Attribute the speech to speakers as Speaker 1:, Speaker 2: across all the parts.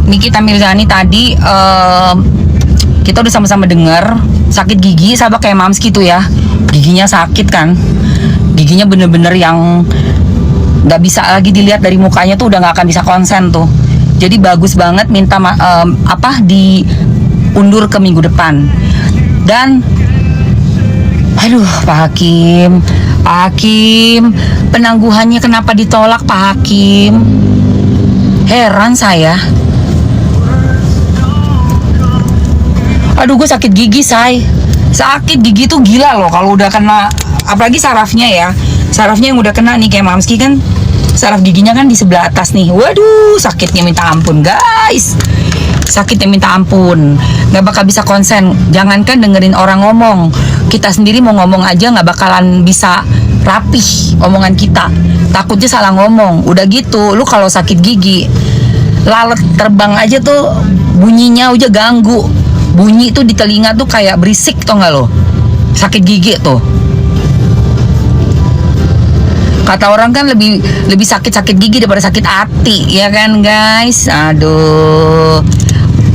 Speaker 1: Nikita Mirzani tadi kita udah sama-sama denger sakit gigi sama kayak Mams gitu ya. Giginya sakit kan, giginya bener-bener yang nggak bisa lagi dilihat dari mukanya tuh, udah nggak akan bisa konsen tuh. Jadi bagus banget minta diundur ke minggu depan. Dan aduh Pak Hakim, penangguhannya kenapa ditolak Pak Hakim? Heran saya. Aduh, gue sakit gigi, say. Sakit gigi tuh gila loh kalau udah kena, apalagi sarafnya ya. Sarafnya yang udah kena nih, kayak Mamski kan saraf giginya kan di sebelah atas nih. Waduh, sakitnya minta ampun, guys. Sakitnya minta ampun. Gak bakal bisa konsen. Jangankan dengerin orang ngomong, kita sendiri mau ngomong aja gak bakalan bisa rapih omongan kita. Takutnya salah ngomong. Udah gitu, lu kalau sakit gigi, lalat terbang aja tuh bunyinya udah ganggu. Bunyi tuh di telinga tuh kayak berisik, tau gak lo? Sakit gigi tuh. Kata orang kan lebih sakit gigi daripada sakit hati, ya kan guys? Aduh.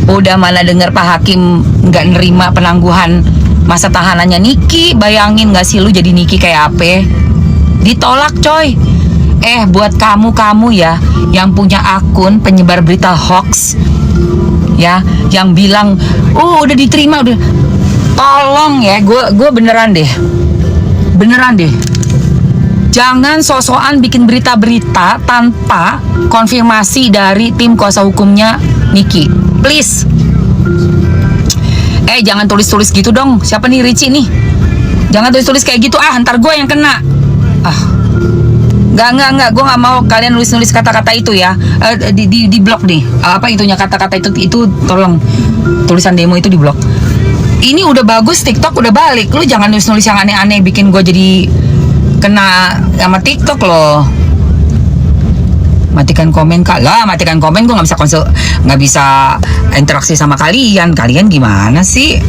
Speaker 1: Udah mana denger Pak Hakim nggak nerima penangguhan masa tahanannya Niki. Bayangin gak sih lu jadi Niki kayak apa? Ditolak coy. Buat kamu ya yang punya akun penyebar berita hoax, ya, yang bilang udah diterima, udah, tolong ya, gue beneran deh, jangan sosokan bikin berita-berita tanpa konfirmasi dari tim kuasa hukumnya Niki, please. Jangan tulis-tulis gitu dong. Siapa nih, Richie nih? Jangan tulis-tulis kayak gitu, ntar gue yang kena. Enggak, gue nggak mau kalian nulis kata-kata itu ya. Di blok nih. Apa itunya kata-kata itu tolong, tulisan demo itu di blok. Ini udah bagus, TikTok udah balik. Lu jangan nulis yang aneh-aneh bikin gue jadi kena sama TikTok loh. Matikan komen kak lah, matikan komen, gue nggak bisa interaksi sama kalian. Kalian gimana sih?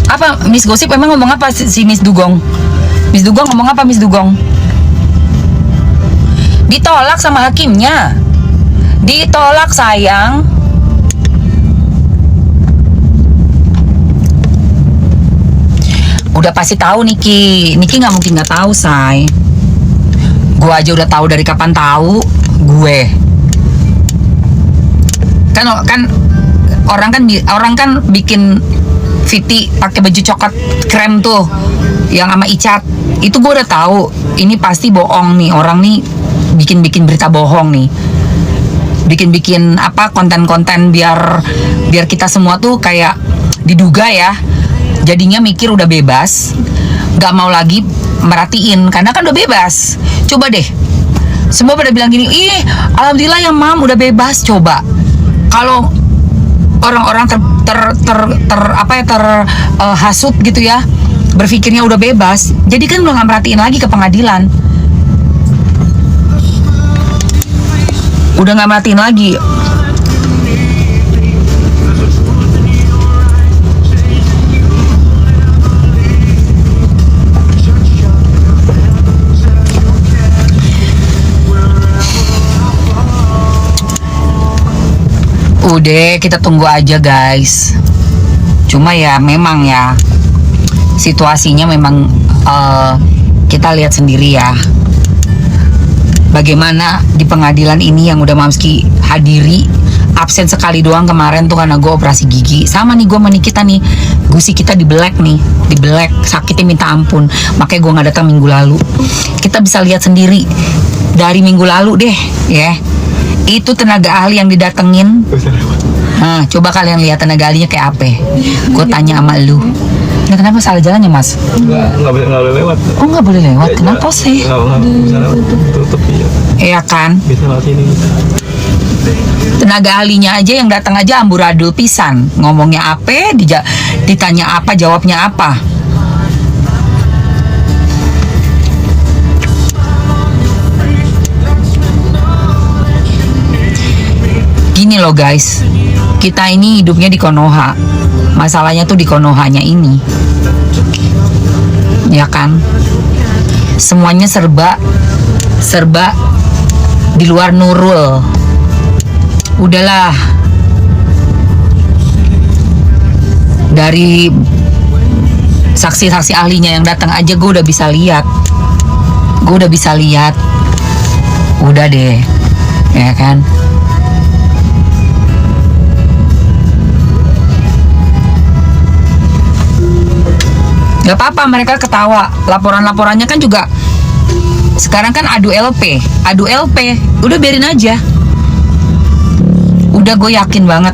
Speaker 1: Apa Miss Gosip emang ngomong apa si Miss Dugong? Miss Dugong ngomong apa Miss Dugong? Ditolak sama hakimnya. Ditolak sayang. Udah pasti tahu Niki nggak mungkin nggak tahu, say. Gue aja udah tahu dari kapan tahu. Gue kan orang kan bikin Viti pakai baju coklat krem tuh yang sama Icat. Itu gue udah tahu ini pasti bohong nih, orang nih bikin berita bohong nih. Bikin konten-konten biar kita semua tuh kayak diduga ya. Jadinya mikir udah bebas, gak mau lagi merhatiin karena kan udah bebas. Coba deh, semua pada bilang gini, alhamdulillah yang Mam udah bebas. Coba kalau orang-orang terhasut gitu ya, berpikirnya udah bebas, jadi kan udah gak merhatiin lagi ke pengadilan, udah gak merhatiin lagi. Udah, kita tunggu aja guys. Cuma ya memang ya situasinya memang kita lihat sendiri ya bagaimana di pengadilan ini yang udah Mamski hadiri. Absen sekali doang kemarin tuh karena gue operasi gigi. Sama nih gue sama Nikita nih, gusi kita di black nih, di black, sakitnya minta ampun. Makanya gue gak datang minggu lalu. Kita bisa lihat sendiri dari minggu lalu deh ya. Itu tenaga ahli yang didatengin. Nah, coba kalian lihat tenaga ahlinya kayak apa. Gue tanya sama lu. Nah, kenapa salah jalannya, Mas?
Speaker 2: Nggak boleh lewat.
Speaker 1: Oh, nggak boleh lewat? Kenapa sih?
Speaker 2: Nggak bisa lewat. Tutup ya.
Speaker 1: Iya kan?
Speaker 2: Bisa lewat sini.
Speaker 1: Tenaga ahlinya aja yang datang aja amburadul pisan. Ngomongnya apa, ditanya apa, jawabnya apa. Gini loh guys, kita ini hidupnya di Konoha. Masalahnya tuh di Konohanya ini ya kan? Semuanya serba di luar Nurul. Udahlah, dari saksi-saksi ahlinya yang datang aja gue udah bisa lihat. Udah deh, ya kan? Gak apa-apa mereka ketawa. Laporan-laporannya kan juga sekarang kan adu LP. Udah biarin aja. Udah, gue yakin banget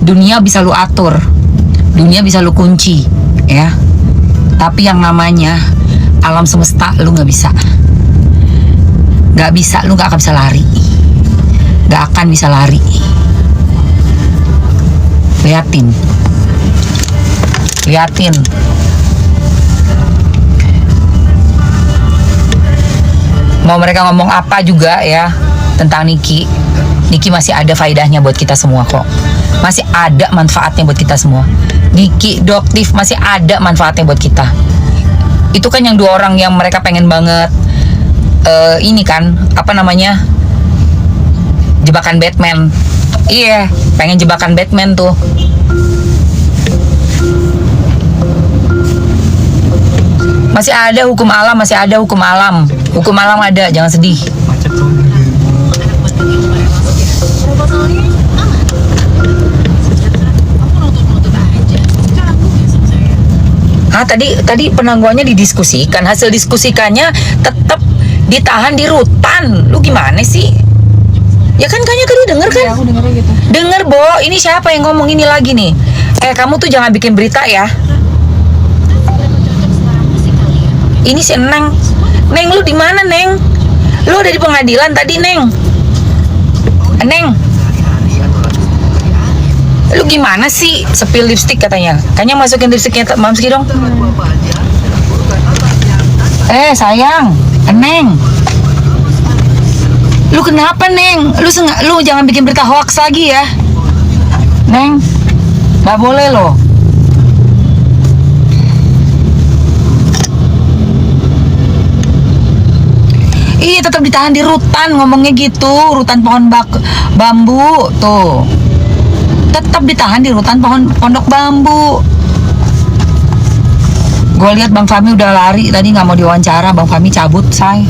Speaker 1: dunia bisa lu atur, dunia bisa lu kunci, ya. Tapi yang namanya alam semesta lu nggak bisa. Lu nggak akan bisa lari. Nggak akan bisa lari. Liatin. Mau mereka ngomong apa juga ya tentang Niki masih ada faedahnya buat kita semua kok. Masih ada manfaatnya buat kita semua. Niki, Doktif masih ada manfaatnya buat kita. Itu kan yang 2 orang yang mereka pengen banget ini kan, apa namanya, jebakan Batman. Iya, pengen jebakan Batman tuh. Masih ada hukum alam. Hukum alam ada, jangan sedih.
Speaker 2: Macet tuh.
Speaker 1: Tadi penangguhannya didiskusikan. Hasil diskusikannya tetap ditahan di rutan. Lu gimana sih? Ya kan kayaknya tadi denger kan?
Speaker 3: Iya, aku dengernya gitu.
Speaker 1: Denger, Bo. Ini siapa yang ngomong ini lagi nih? Kamu tuh jangan bikin berita ya. Ini si Neng. Neng, lu di mana, Neng? Lu udah di pengadilan tadi, Neng. Neng. Lu gimana sih? Spill lipstick katanya. Kayaknya masukin lipstiknya Mamski dong. Sayang. Neng. Lu kenapa, Neng? Lu jangan bikin berita hoax lagi ya. Neng. Gak boleh loh. Iya, tetap ditahan di rutan, ngomongnya gitu. Rutan pohon bambu tuh. Tetap ditahan di rutan pondok bambu. Gue lihat Bang Fahmi udah lari tadi, nggak mau diwawancara. Bang Fahmi cabut, say.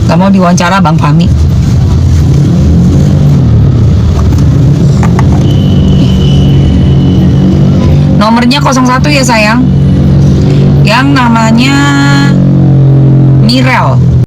Speaker 1: Nggak mau diwawancara Bang Fahmi. Nomornya 01 ya sayang. Yang namanya Mirel.